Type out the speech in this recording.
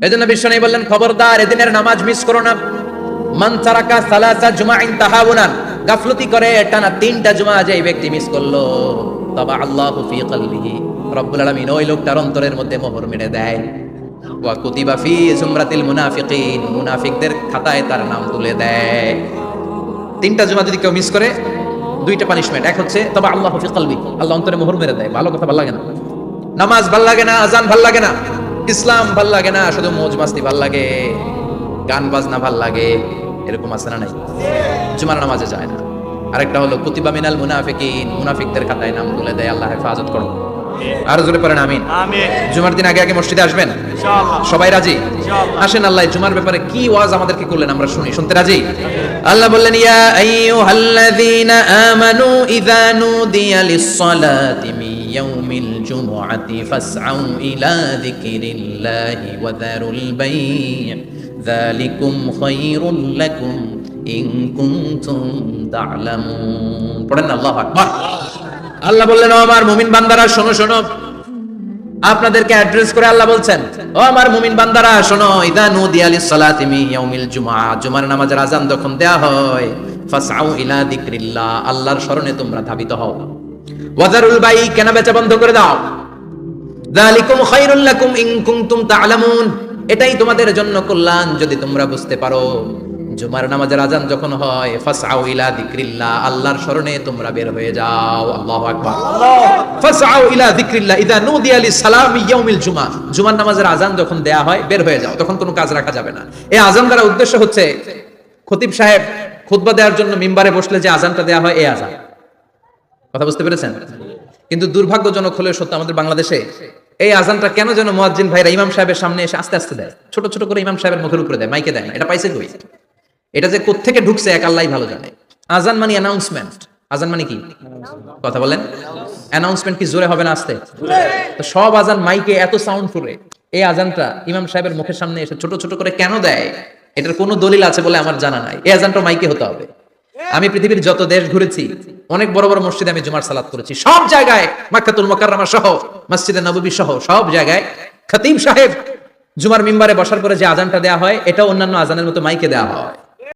এজন্য বিশ্বনবী বললেন, খবরদার এদিনের নামাজ মিস করো না। মান তারাকা সালাসা জুমাইন তাহাউনান, গাফলতি করে টানা 3টা জুমা যে ব্যক্তি মিস করলো, তাবা আল্লাহু ফি কলবিহি, রব্বুল আলামিন ওই লোকটার অন্তরের মধ্যে মোহর মেরে দেয়। ওয়া কুতিবা ফি জুমরাতিল মুনাফিকিন, মুনাফিকদের খাতায় তার নাম তুলে দেয়। 3টা জুমা যদি কেউ মিস করে, 2টা পানিশমেন্ট। এক হচ্ছে তবা আল্লাহু ফি কলবি, আল্লাহ অন্তরে মোহর মেরে দেয়। ভালো কথা ভালো লাগে না, নামাজ ভাল লাগে না, আজান ভাল লাগে না, ইসলাম ভাল লাগে না, শুধু মৌজ মাস্তি ভাল লাগে, গান বাজনা ভাল লাগে, এরকম আছে না নাই? জুমার নামাজে যায় না। আরেকটা হলো কুতিবা মিনাল মুনাফিকিন, মুনাফিকদের খাতায় নাম তুলে দেয়। আল্লাহ হেফাজত করো। আরো জোরে পড়েন আমিন। জুমার দিন আগে আগে মসজিদে আসবেন ইনশাআল্লাহ। সবাই রাজি? আসেন, আল্লাহ জুমার ব্যাপারে কি ওয়াজ আমাদেরকে করলেন আমরা শুনি। শুনতে রাজি? আল্লাহ বললেন, ইয়া আইয়ুহাল্লাযীনা আমানু ইযা নুদিয়া লিস-সালাতি মিন ইয়াউমিল জুমআতি ফাসআউ ইলা যিকরিল্লাহি ওয়া যারুল বাই', যালিকুম খায়রুল লাকুম ইন কুনতুম তা'লামুন। পড়েন না, আল্লাহু আকবার। আল্লাহ বললেন, ও আমার মুমিন বান্দারা শোনো শোনো। আপনাদেরকে অ্যাড্রেস করে আল্লাহ বলছেন, ও আমার মুমিন বান্দারা শোনো, ইযা নুদিয়া লিস-সালাতি মিন ইয়াউমিল জুমআ, জুমার নামাজের আযান যখন দেয়া হয়, ফাসআউ ইলা যিকরিল্লাহ, আল্লাহর স্মরণে তোমরা ধাবিত হও। ওয়া যারুল বাই', কেনা বেচা বন্ধ করে দাও। যালিকুম খায়রুল লাকুম ইন কুনতুম তা'লামুন, এটাই তোমাদের জন্য কল্যাণ যদি তোমরা বুঝতে পারো। জুমার নামাজের আযান যখন হয়, ফাসআউ ইলা যিকরিল্লাহ, আল্লাহর স্মরণে তোমরা বের হয়ে যাও। আল্লাহু আকবার। ফাসআউ ইলা যিকরিল্লাহ ইযা নুদিয়া লিস-সালামি ইয়াউমিল জুমআ, জুমার নামাজের আযান যখন দেয়া হয় বের হয়ে যাও, তখন কোনো কাজ রাখা যাবে না। এই আযান দ্বারা উদ্দেশ্য হচ্ছে খতিব সাহেব খুতবা দেওয়ার জন্য মিম্বারে বসলে যে আযানটা দেয়া হয়, এই আযান। কথা বুঝতে পেরেছেন? কিন্তু দুর্ভাগ্যজনক হলেও সত্য, আমাদের বাংলাদেশে এই আযানটা কেন যেন মুয়াজ্জিন ভাইরা ইমাম সাহেবের সামনে এসে আস্তে আস্তে দেয়, ছোট ছোট করে ইমাম সাহেবের মুখের উপরে দেয়, মাইকে দেয় না। এটা পাইছে কই? এটা যে কোত্থেকে ঢুকছে এক আল্লাহই ভালো জানে। আযান মানে অ্যানাউন্সমেন্ট। আযান মানে কি? কথা বলেন। অ্যানাউন্সমেন্ট কি জোরে হবে না আস্তে? তো সব আযান মাইকে এত সাউন্ড করে, এই আযানটা ইমাম সাহেবের মুখের সামনে এসে ছোট ছোট করে কেন দেয়? এটার কোনো দলিল আছে বলে আমার জানা নাই। এই আযানটা মাইকে হতে হবে। আমি পৃথিবীর যত দেশ ঘুরেছি, অনেক বড় বড় মসজিদে আমি জুমার সালাত করেছি, সব জায়গায় মক্কাতুল মুকাররমা সহ, মসজিদে নববী সহ সব জায়গায় খতিব সাহেব জুমার মিম্বারে বসার পরে যে আযানটা দেয়া হয়, এটা অন্যান্য আযানের মতো মাইকে দেয়া হয়।